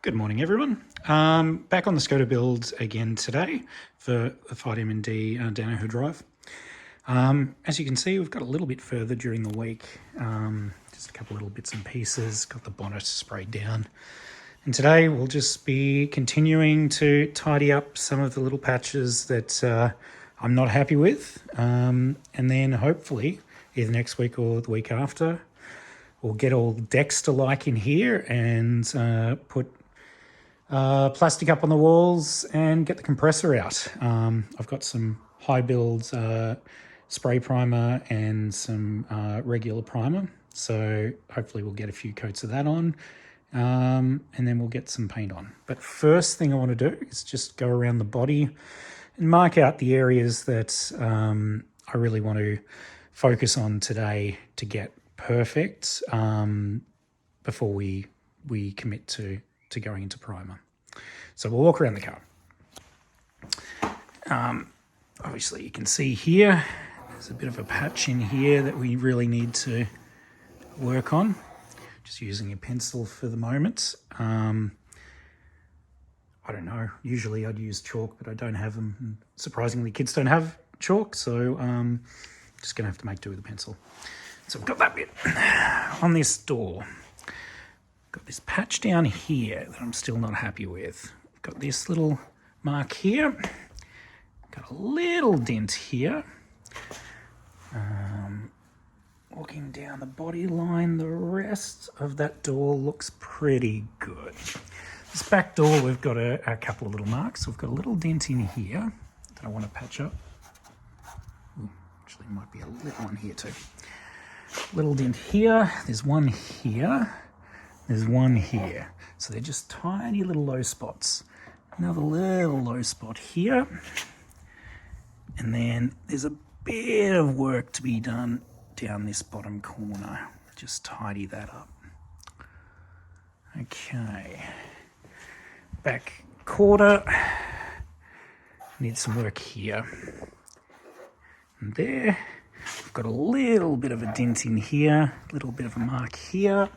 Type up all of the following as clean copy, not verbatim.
Good morning, everyone. Back on the Skoda Build again today for the FightMND downhill drive. As you can see, we've got a little bit further during the week. Just a couple little bits and pieces, got the bonnet sprayed down. And today we'll just be continuing to tidy up some of the little patches that I'm not happy with. And then hopefully either next week or the week after, we'll get all Dexter-like in here and put plastic up on the walls and get the compressor out. I've got some high build spray primer and some regular primer. So hopefully we'll get a few coats of that on and then we'll get some paint on. But first thing I want to do is just go around the body and mark out the areas that I really want to focus on today to get perfect before we commit to going into primer. So we'll walk around the car. Obviously you can see here, there's a bit of a patch in here that we really need to work on. Just using a pencil for the moment. I don't know, usually I'd use chalk, but I don't have them. Surprisingly, kids don't have chalk, so just gonna have to make do with a pencil. So we've got that bit on this door. Got this patch down here that I'm still not happy with. Got this little mark here. Got a little dent here. Walking down the body line, the rest of that door looks pretty good. This back door, we've got a couple of little marks. We've got a little dent in here that I want to patch up. Ooh, actually, might be a little one here too. Little dent here. There's one here. There's one here. So they're just tiny little low spots. Another little low spot here. And then there's a bit of work to be done down this bottom corner. Just tidy that up. Okay. Back quarter. Need some work here. And there. We've got a little bit of a dent in here. A little bit of a mark here.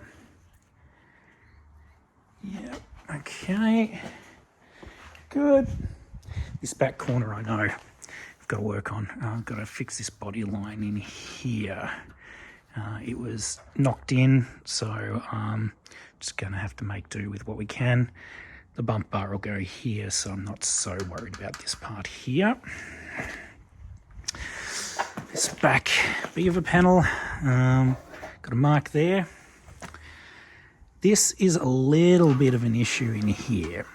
Yep, okay, good. This back corner I know I've got to work on. I've got to fix this body line in here. It was knocked in, so just going to have to make do with what we can. The bump bar will go here, so I'm not so worried about this part here. This back beaver panel, got a mark there. This is a little bit of an issue in here.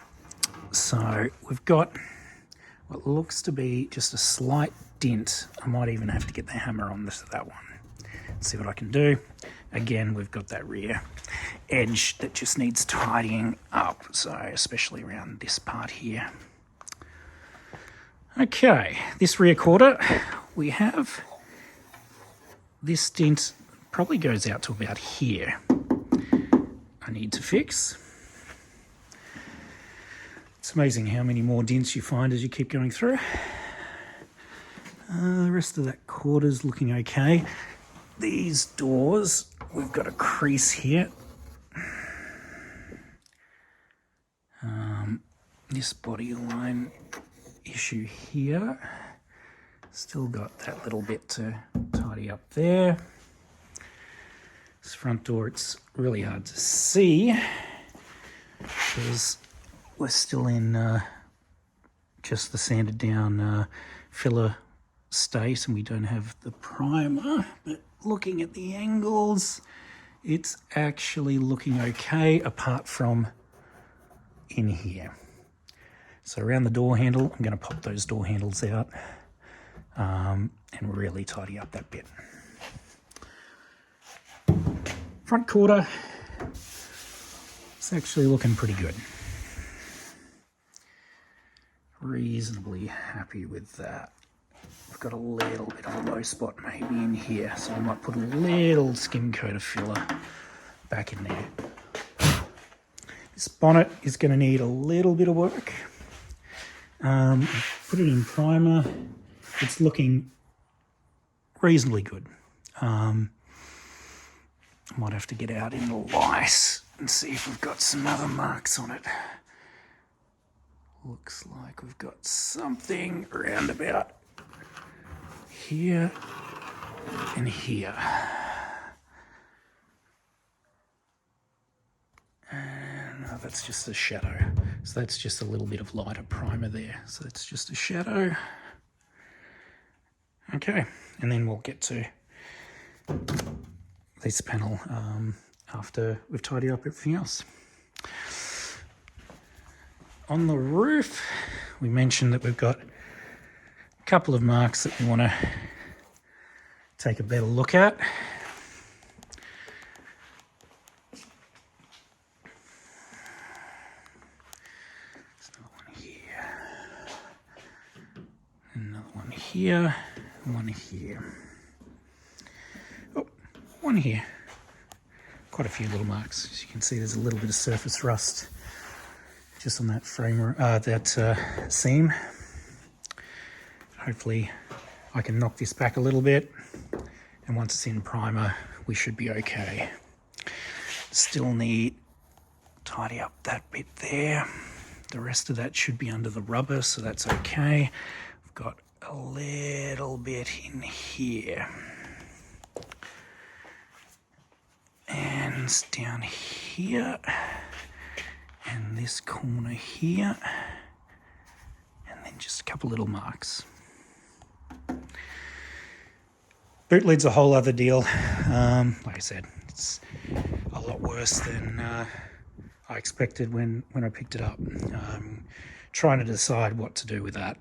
So we've got what looks to be just a slight dent. I might even have to get the hammer on that one. See what I can do. Again, we've got that rear edge that just needs tidying up. So especially around this part here. Okay, this rear quarter, we have this dent probably goes out to about here. I need to fix. It's amazing how many more dents you find as you keep going through. The rest of that quarter's looking okay. These doors, we've got a crease here. This body line issue here. Still got that little bit to tidy up there. This front door, it's really hard to see because we're still in just the sanded down filler state and we don't have the primer, but looking at the angles, it's actually looking okay apart from in here. So around the door handle, I'm going to pop those door handles out and really tidy up that bit. Front quarter, it's actually looking pretty good. Reasonably happy with that. We've got a little bit of a low spot maybe in here, so I might put a little skim coat of filler back in there. This bonnet is going to need a little bit of work. Put it in primer. It's looking reasonably good. I might have to get out in the light and see if we've got some other marks on it. Looks like we've got something around about here and here. And that's just a shadow. So that's just a little bit of lighter primer there. So that's just a shadow. Okay, and then we'll get to this panel after we've tidied up everything else. On the roof, we mentioned that we've got a couple of marks that we want to take a better look at. Another one here, one here. Oh, one here. Quite a few little marks. As you can see, there's a little bit of surface rust just on that frame, seam. Hopefully I can knock this back a little bit, and once it's in primer, we should be okay. Still need to tidy up that bit there. The rest of that should be under the rubber, so that's okay. We've got a little bit in here. And down here. And this corner here. And then just a couple little marks. Boot lid's a whole other deal. Like I said, it's a lot worse than I expected when I picked it up. Trying to decide what to do with that.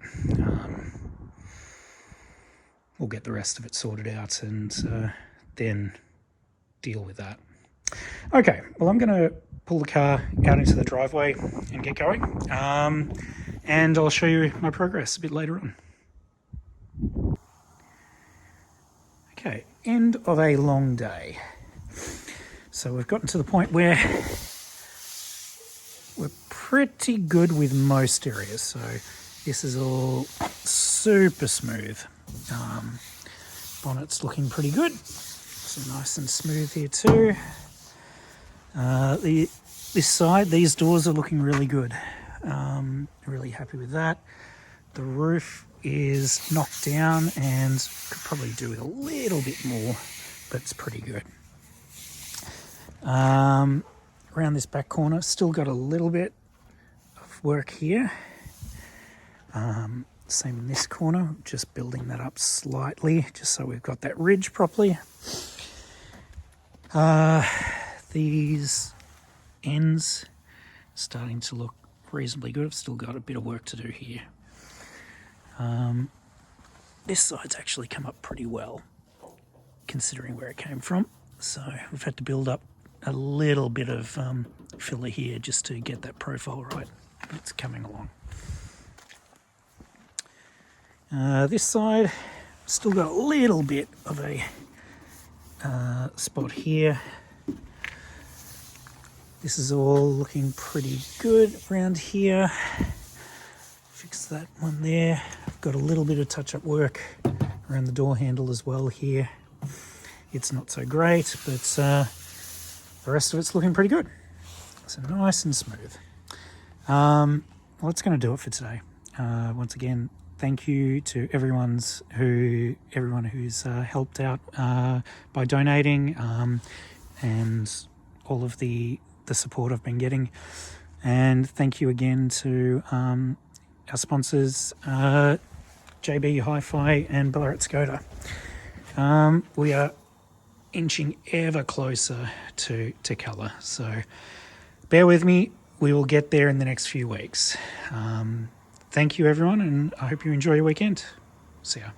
We'll get the rest of it sorted out and then deal with that. Okay, well, I'm going to pull the car out into the driveway and get going. And I'll show you my progress a bit later on. Okay, end of a long day. So we've gotten to the point where we're pretty good with most areas. So this is all super smooth. Bonnet's looking pretty good. So nice and smooth here too. This side, these doors are looking really good. Really happy with that. The roof is knocked down and could probably do with a little bit more, but it's pretty good. Around this back corner, still got a little bit of work here. Same in this corner, just building that up slightly, just so we've got that ridge properly. These ends starting to look reasonably good. I've still got a bit of work to do here. This side's actually come up pretty well, considering where it came from. So we've had to build up a little bit of filler here just to get that profile right, but it's coming along. This side, still got a little bit of a spot here. This is all looking pretty good around here. Fix that one there. I've got a little bit of touch-up work around the door handle as well here. It's not so great, but the rest of it's looking pretty good. So nice and smooth. Well, that's going to do it for today. Once again, thank you to everyone who's helped out by donating and all of the support I've been getting. And thank you again to our sponsors, JB Hi-Fi and FightMND Skoda. We are inching ever closer to colour, so bear with me. We will get there in the next few weeks. Thank you, everyone, and I hope you enjoy your weekend. See ya.